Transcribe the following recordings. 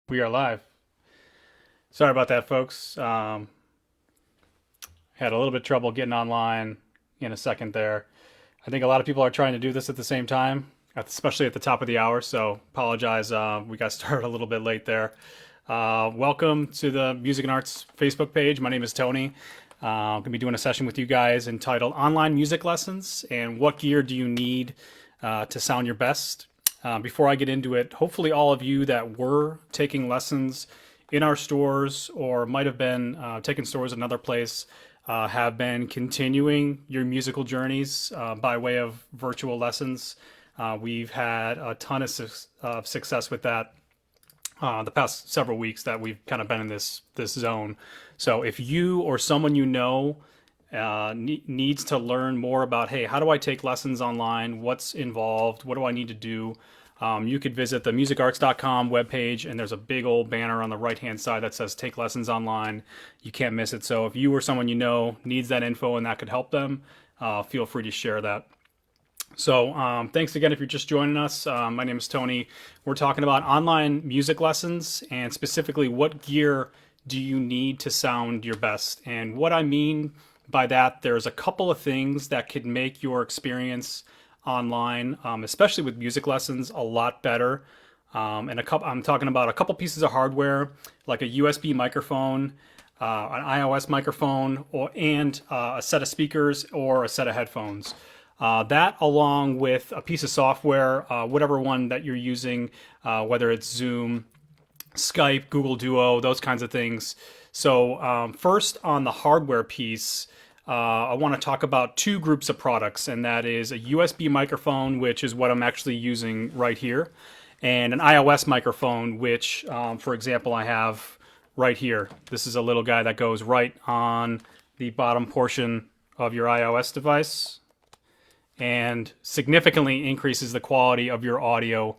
We are live. Sorry about that, folks. Had a little bit of trouble getting online in a second there. I think a lot of people are trying to do this at the same time, especially at the top of the hour. So apologize. We got started a little bit late there. Welcome to the Music and Arts Facebook page. My name is Tony. I'm going to be doing a session with you guys entitled Online Music Lessons and What Gear Do You Need to Sound Your Best. Before I get into it, hopefully all of you that were taking lessons in our stores or might have been taking stores another place have been continuing your musical journeys by way of virtual lessons. We've had a ton of success with that the past several weeks that we've kind of been in this zone. So if you or someone you know needs to learn more about, hey, how do I take lessons online? What's involved? What do I need to do? You could visit the musicarts.com webpage, and there's a big old banner on the right-hand side that says Take Lessons Online. You can't miss it. So if you or someone you know needs that info and that could help them, feel free to share that. So thanks again if you're just joining us. My name is Tony. We're talking about online music lessons and specifically what gear do you need to sound your best. And what I mean by that, there's a couple of things that could make your experience online, especially with music lessons, a lot better. I'm talking about a couple pieces of hardware, like a USB microphone, an iOS microphone, and a set of speakers or a set of headphones. That along with a piece of software, whatever one that you're using, whether it's Zoom, Skype, Google Duo, those kinds of things. So first on the hardware piece, I want to talk about two groups of products, and that is a USB microphone, which is what I'm actually using right here, and an iOS microphone, which, for example, I have right here. This is a little guy that goes right on the bottom portion of your iOS device and significantly increases the quality of your audio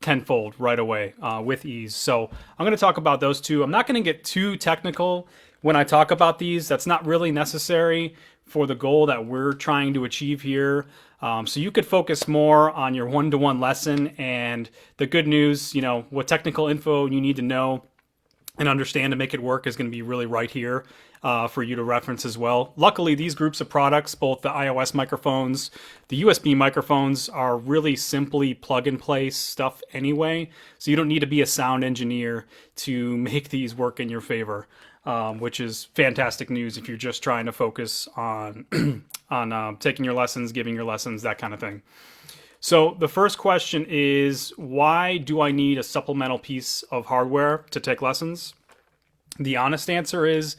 tenfold right away with ease. So I'm going to talk about those two. I'm not going to get too technical when I talk about these. That's not really necessary for the goal that we're trying to achieve here. So you could focus more on your one-to-one lesson, and the good news, what technical info you need to know and understand to make it work is going to be really right here for you to reference as well. Luckily, these groups of products, both the iOS microphones, the USB microphones, are really simply plug-and-play stuff anyway, so you don't need to be a sound engineer to make these work in your favor, which is fantastic news if you're just trying to focus on, on taking your lessons, giving your lessons, that kind of thing. So the first question is, why do I need a supplemental piece of hardware to take lessons? The honest answer is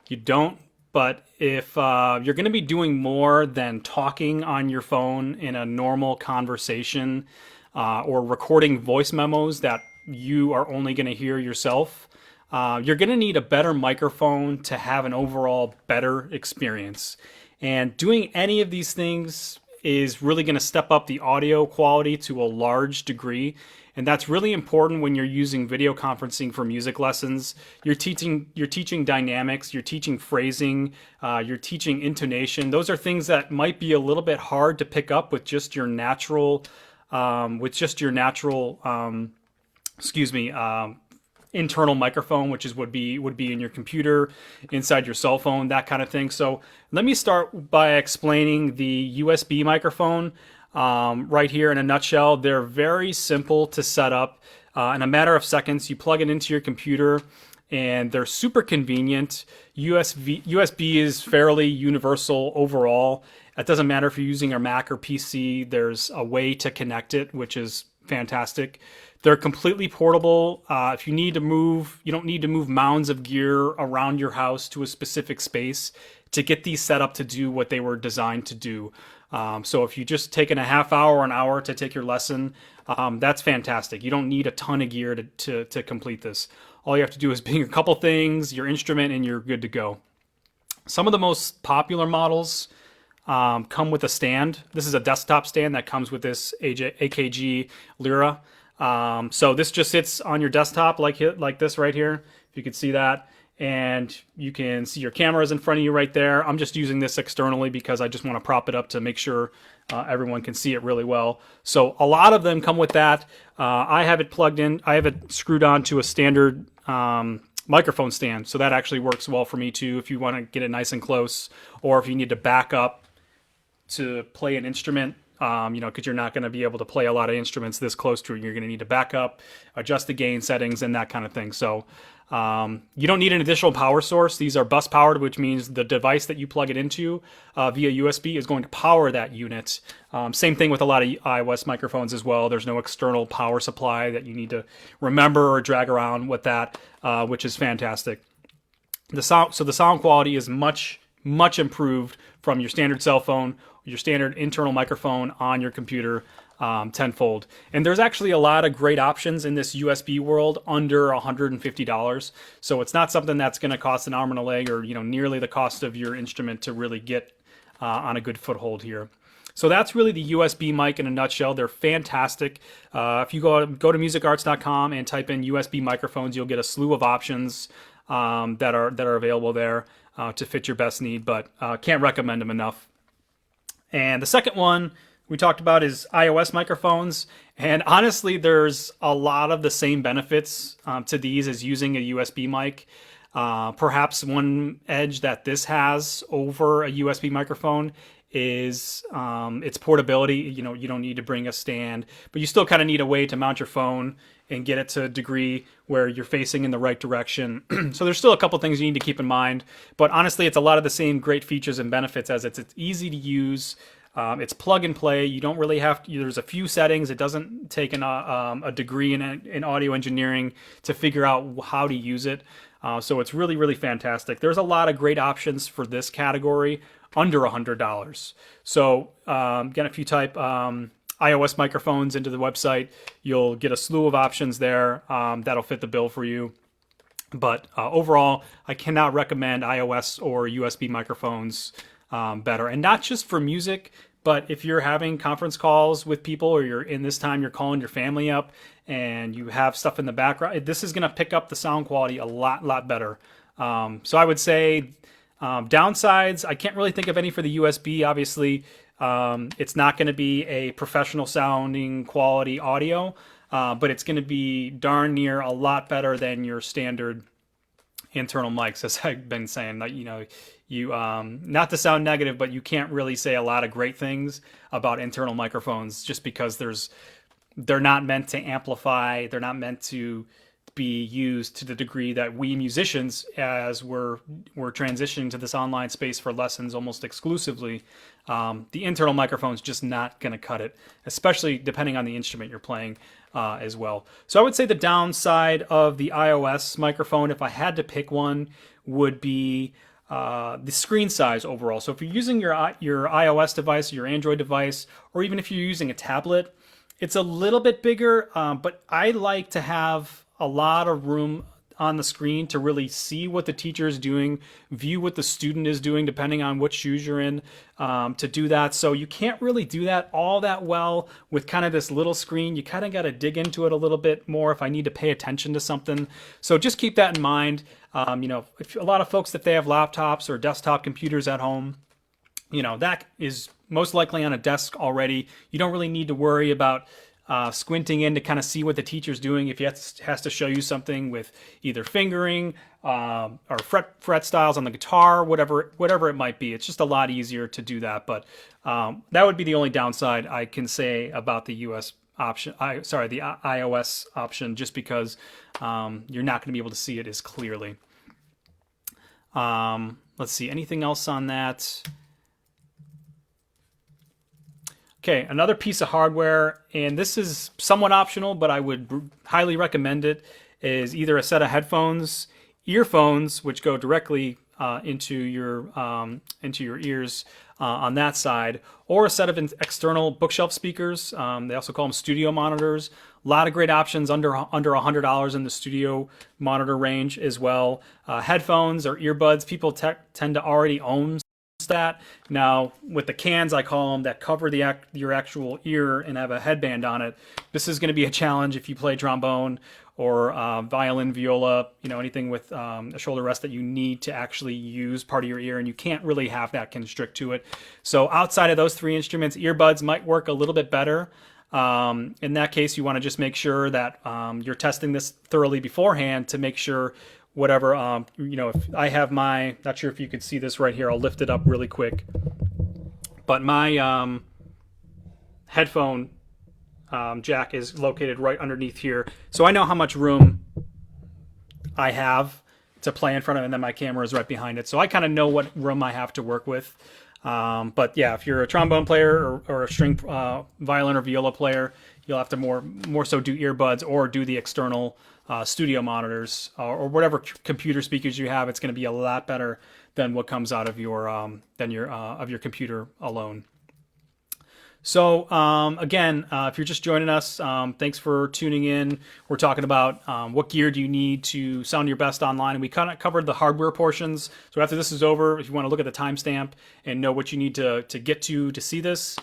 you don't, but if you're going to be doing more than talking on your phone in a normal conversation or recording voice memos that you are only going to hear yourself, you're going to need a better microphone to have an overall better experience. And doing any of these things is really going to step up the audio quality to a large degree. And that's really important when you're using video conferencing for music lessons. You're teaching dynamics, you're teaching phrasing, you're teaching intonation. Those are things that might be a little bit hard to pick up with just your natural, internal microphone, which is would be in your computer, inside your cell phone, that kind of thing. So let me start by explaining the USB microphone right here in a nutshell. They're very simple to set up. In a matter of seconds, you plug it into your computer, and they're super convenient. USB is fairly universal overall. It doesn't matter if you're using a Mac or PC. There's a way to connect it, which is fantastic. They're completely portable. If you need to move, you don't need to move mounds of gear around your house to a specific space to get these set up to do what they were designed to do. So if you just taken a half hour or an hour to take your lesson, that's fantastic. You don't need a ton of gear to complete this. All you have to do is bring a couple things, your instrument, and you're good to go. Some of the most popular models come with a stand. This is a desktop stand that comes with this AKG Lyra. So this just sits on your desktop like this right here, if you could see that, and you can see your cameras in front of you right there. I'm just using this externally because I just want to prop it up to make sure everyone can see it really well. So a lot of them come with that. I have it plugged in. I have it screwed on to a standard microphone stand, so that actually works well for me too. If you want to get it nice and close, or if you need to back up to play an instrument, because you're not going to be able to play a lot of instruments this close to it. You're going to need to back up, adjust the gain settings, and that kind of thing. So you don't need an additional power source. These are bus powered, which means the device that you plug it into via USB is going to power that unit. Same thing with a lot of iOS microphones as well. There's no external power supply that you need to remember or drag around with that, which is fantastic. The sound quality is much improved from your standard cell phone, your standard internal microphone on your computer, tenfold. And there's actually a lot of great options in this USB world under $150. So it's not something that's going to cost an arm and a leg, or nearly the cost of your instrument to really get on a good foothold here. So that's really the USB mic in a nutshell. They're fantastic. If you go to musicarts.com and type in USB microphones, you'll get a slew of options that are available there to fit your best need, but can't recommend them enough. And the second one we talked about is iOS microphones. And honestly, there's a lot of the same benefits to these as using a USB mic. Perhaps one edge that this has over a USB microphone is its portability. You don't need to bring a stand, but you still kind of need a way to mount your phone and get it to a degree where you're facing in the right direction. So there's still a couple things you need to keep in mind, but honestly, it's a lot of the same great features and benefits as it's easy to use. It's plug and play. You don't really have to, there's a few settings. It doesn't take a degree in audio engineering to figure out how to use it. So it's really, really fantastic. There's a lot of great options for this category under $100. So again, if you type iOS microphones into the website, you'll get a slew of options there that'll fit the bill for you. But overall, I cannot recommend iOS or USB microphones better. And not just for music, but if you're having conference calls with people, or you're calling your family up and you have stuff in the background, this is going to pick up the sound quality a lot better. So I would say downsides, I can't really think of any for the USB. Obviously, it's not going to be a professional sounding quality audio, but it's going to be darn near a lot better than your standard internal mics, as I've been saying. You not to sound negative, but you can't really say a lot of great things about internal microphones just because they're not meant to amplify. They're not meant to be used to the degree that we musicians, as we're transitioning to this online space for lessons almost exclusively, the internal microphone's just not going to cut it, especially depending on the instrument you're playing as well. So I would say the downside of the iOS microphone, if I had to pick one, would be the screen size overall. So if you're using your iOS device, your Android device, or even if you're using a tablet, it's a little bit bigger, but I like to have a lot of room on the screen to really see what the teacher is doing, view what the student is doing, depending on what shoes you're in, to do that. So you can't really do that all that well with kind of this little screen. You kind of got to dig into it a little bit more if I need to pay attention to something. So just keep that in mind. If a lot of folks, if they have laptops or desktop computers at home, that is most likely on a desk already. You don't really need to worry about squinting in to kind of see what the teacher's doing if he has to show you something with either fingering or fret styles on the guitar, whatever it might be. It's just a lot easier to do that. But that would be the only downside I can say about the the iOS option, just because you're not going to be able to see it as clearly. Let's see, anything else on that? Okay, another piece of hardware, and this is somewhat optional, but I would highly recommend it, is either a set of headphones, earphones, which go directly into your ears on that side, or a set of external bookshelf speakers. They also call them studio monitors. A lot of great options under $100 in the studio monitor range as well. Headphones or earbuds, people tend to already own that. Now with the cans, I call them, that cover your actual ear and have a headband on it, this is going to be a challenge if you play trombone or violin, viola, anything with a shoulder rest that you need to actually use part of your ear, and you can't really have that constrict to it. So outside of those three instruments, earbuds might work a little bit better. In that case, you want to just make sure that you're testing this thoroughly beforehand to make sure whatever, if I have my, not sure if you could see this right here, I'll lift it up really quick, but my headphone jack is located right underneath here, so I know how much room I have to play in front of, and then my camera is right behind it, so I kind of know what room I have to work with. But yeah, if you're a trombone player or a string violin or viola player, you'll have to more so do earbuds or do the external studio monitors or whatever computer speakers you have. It's going to be a lot better than what comes out of your of your computer alone. So again, if you're just joining us, thanks for tuning in. We're talking about what gear do you need to sound your best online. And we kind of covered the hardware portions. So after this is over, if you want to look at the timestamp and know what you need to get to see this,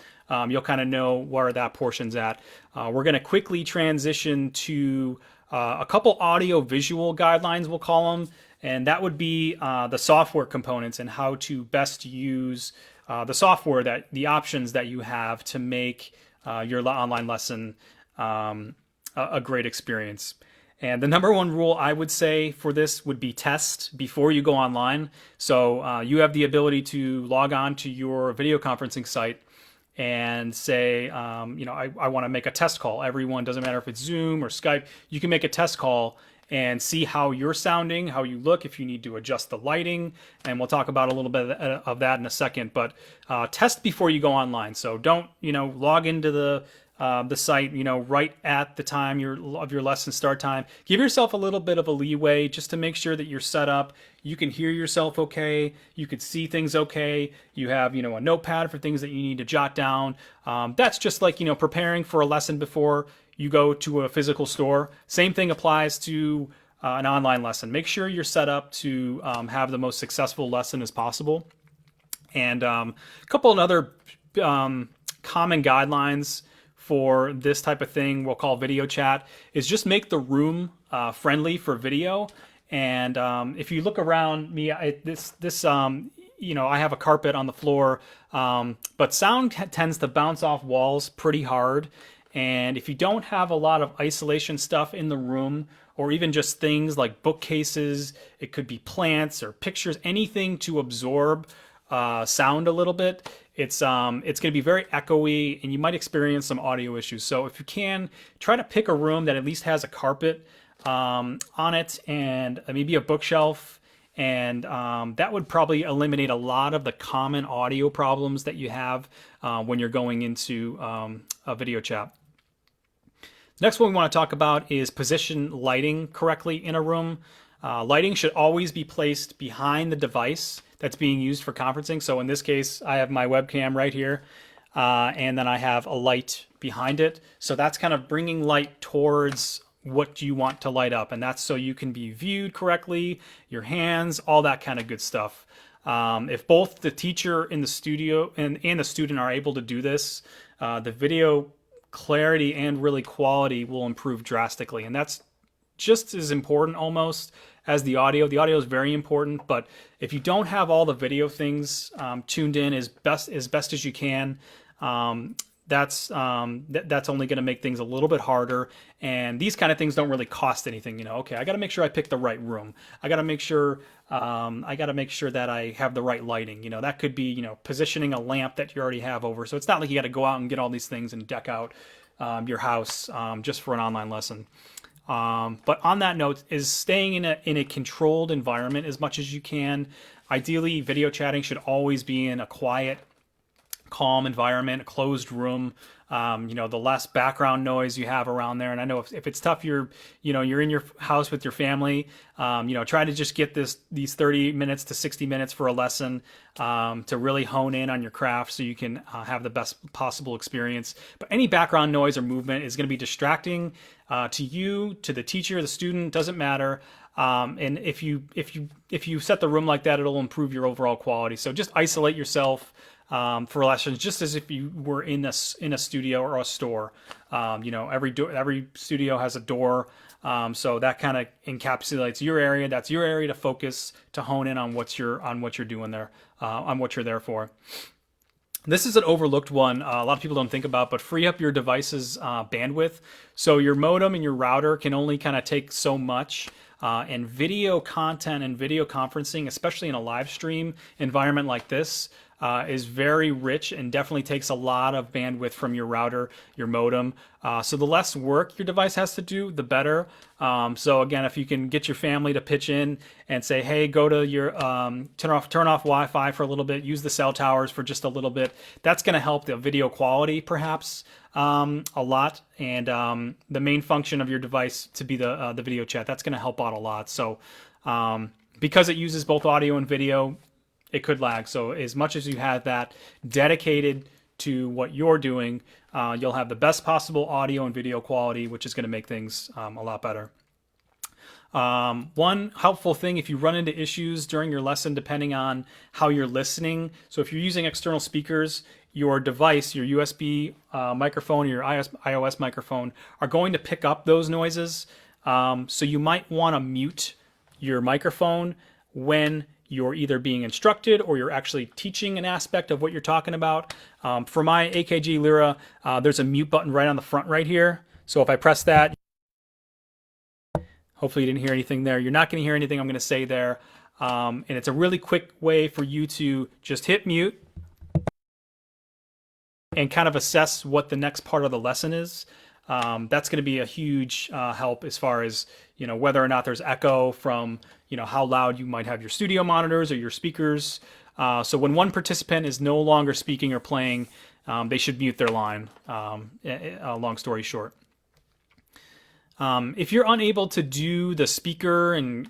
you'll kind of know where that portion's at. We're going to quickly transition to a couple audio-visual guidelines, we'll call them, and that would be the software components and how to best use the software, the options that you have to make your online lesson a great experience. And the number one rule I would say for this would be test before you go online. So you have the ability to log on to your video conferencing site and say, I want to make a test call. Everyone, doesn't matter if it's Zoom or Skype, you can make a test call and see how you're sounding, how you look, if you need to adjust the lighting, and we'll talk about a little bit of that in a second. But test before you go online. So don't log into the site right at the time of your lesson start time. Give yourself a little bit of a leeway just to make sure that you're set up. You can hear yourself okay. You can see things okay. You have a notepad for things that you need to jot down. That's just like preparing for a lesson before you go to a physical store. Same thing applies to an online lesson. Make sure you're set up to have the most successful lesson as possible. And a couple of other common guidelines for this type of thing we'll call video chat is just make the room friendly for video. And if you look around me, I have a carpet on the floor, but sound tends to bounce off walls pretty hard. And if you don't have a lot of isolation stuff in the room, or even just things like bookcases, it could be plants or pictures, anything to absorb sound a little bit, it's going to be very echoey, and you might experience some audio issues. So if you can, try to pick a room that at least has a carpet on it and maybe a bookshelf, and that would probably eliminate a lot of the common audio problems that you have when you're going into a video chat. Next one we want to talk about is position lighting correctly in a room. Lighting should always be placed behind the device that's being used for conferencing. So in this case, I have my webcam right here, and then I have a light behind it. So that's kind of bringing light towards what you want to light up, and that's so you can be viewed correctly, your hands, all that kind of good stuff. If both the teacher in the studio and the student are able to do this, the video clarity and really quality will improve drastically, and that's just as important almost as the audio. The audio is very important, but if you don't have all the video things tuned in as best as you can, that's only going to make things a little bit harder. And these kind of things don't really cost anything. Okay, I got to make sure I pick the right room. I got to make sure that I have the right lighting. That could be positioning a lamp that you already have over. So it's not like you got to go out and get all these things and deck out your house just for an online lesson. But on that note, is staying in a controlled environment as much as you can. Ideally, video chatting should always be in a quiet, calm environment, a closed room. The less background noise you have around there. And I know if it's tough, you're in your house with your family, try to just get these 30 minutes to 60 minutes for a lesson, to really hone in on your craft so you can have the best possible experience. But any background noise or movement is going to be distracting to you, to the teacher, the student, doesn't matter. And if you set the room like that, it'll improve your overall quality. So just isolate yourself for lessons, just as if you were in a studio or a store. Every studio has a door, so that kind of encapsulates your area. That's your area to focus, to hone in on what you're doing there, on what you're there for. This is an overlooked one. A lot of people don't think about, but free up your device's bandwidth. So your modem and your router can only kind of take so much. And video content and video conferencing, especially in a live stream environment like this, is very rich and definitely takes a lot of bandwidth from your router, your modem. So the less work your device has to do, the better. So again, if you can get your family to pitch in and say, hey, go to your turn off Wi-Fi for a little bit, use the cell towers for just a little bit, that's going to help the video quality perhaps a lot. And the main function of your device to be the video chat, that's going to help out a lot. So because it uses both audio and video, it could lag. So as much as you have that dedicated to what you're doing, you'll have the best possible audio and video quality, which is going to make things a lot better. One helpful thing, if you run into issues during your lesson, depending on how you're listening. So if you're using external speakers, your device, your USB microphone, or your iOS microphone are going to pick up those noises. So you might want to mute your microphone when you're either being instructed or you're actually teaching an aspect of what you're talking about. For my AKG Lyra, there's a mute button right on the front right here. So if I press that, hopefully you didn't hear anything there. You're not going to hear anything I'm going to say there. And it's a really quick way for you to just hit mute and kind of assess what the next part of the lesson is. That's going to be a huge help as far as whether or not there's echo from how loud you might have your studio monitors or your speakers. So when one participant is no longer speaking or playing, they should mute their line. Long story short, if you're unable to do the speaker and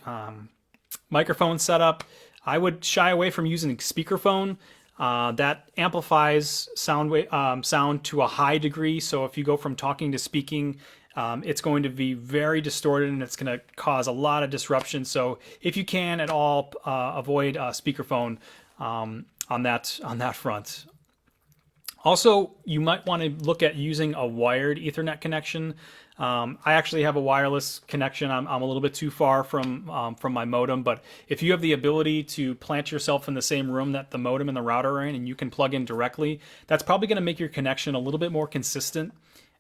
microphone setup, I would shy away from using speakerphone. That amplifies sound to a high degree. So if you go from talking to speaking, it's going to be very distorted and it's going to cause a lot of disruption. So if you can at all, avoid speakerphone on that front. Also, you might want to look at using a wired Ethernet connection. I actually have a wireless connection. I'm a little bit too far from my modem, but if you have the ability to plant yourself in the same room that the modem and the router are in, and you can plug in directly, that's probably going to make your connection a little bit more consistent,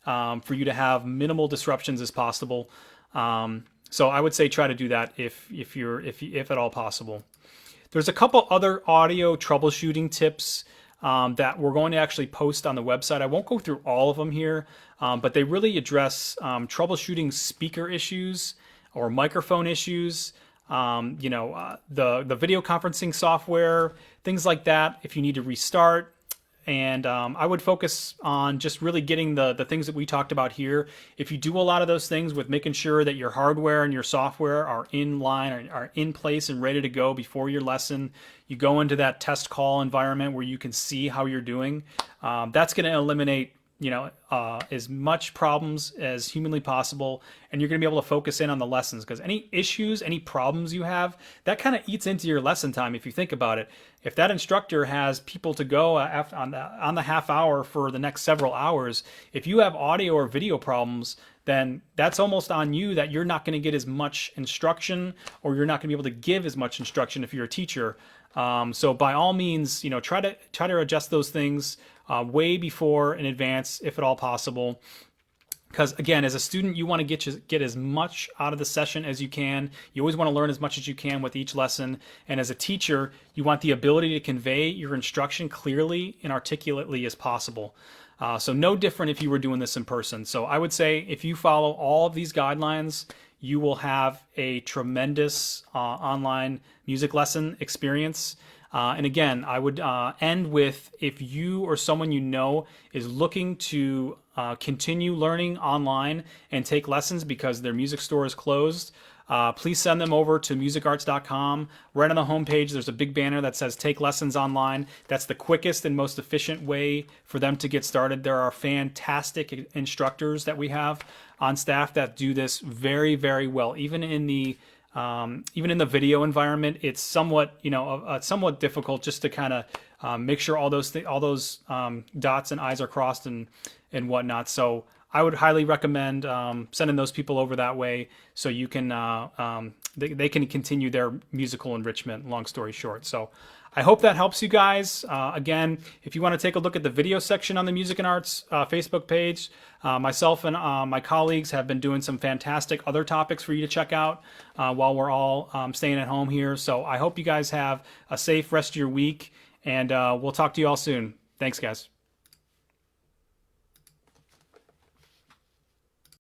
for you to have minimal disruptions as possible. So I would say try to do that if at all possible. There's a couple other audio troubleshooting tips that we're going to actually post on the website. I won't go through all of them here, but they really address troubleshooting speaker issues or microphone issues, the video conferencing software, things like that, if you need to restart. And I would focus on just really getting the things that we talked about here. If you do a lot of those things with making sure that your hardware and your software are in line, or are in place and ready to go before your lesson, you go into that test call environment where you can see how you're doing. That's going to eliminate as much problems as humanly possible, and you're going to be able to focus in on the lessons, because any issues, any problems you have, that kind of eats into your lesson time. If you think about it, if that instructor has people to go on the half hour for the next several hours, if you have audio or video problems, then that's almost on you, that you're not going to get as much instruction, or you're not going to be able to give as much instruction if you're a teacher. So by all means, try to adjust those things way before in advance, if at all possible. Because again, as a student, you want to get as much out of the session as you can. You always want to learn as much as you can with each lesson. And as a teacher, you want the ability to convey your instruction clearly and articulately as possible. So no different if you were doing this in person. So I would say if you follow all of these guidelines, you will have a tremendous online music lesson experience. And again, I would end with, if you or someone you know is looking to continue learning online and take lessons because their music store is closed, please send them over to musicarts.com. Right on the homepage, there's a big banner that says Take Lessons Online. That's the quickest and most efficient way for them to get started. There are fantastic instructors that we have on staff that do this very, very well. Even in the video environment, it's somewhat, somewhat difficult just to kind of make sure all those dots and I's are crossed and whatnot. So I would highly recommend sending those people over that way so you can they can continue their musical enrichment. Long story short, so I hope that helps you guys. Again, if you want to take a look at the video section on the Music and Arts Facebook page, myself and my colleagues have been doing some fantastic other topics for you to check out while we're all staying at home here. So I hope you guys have a safe rest of your week, and we'll talk to you all soon. Thanks, guys.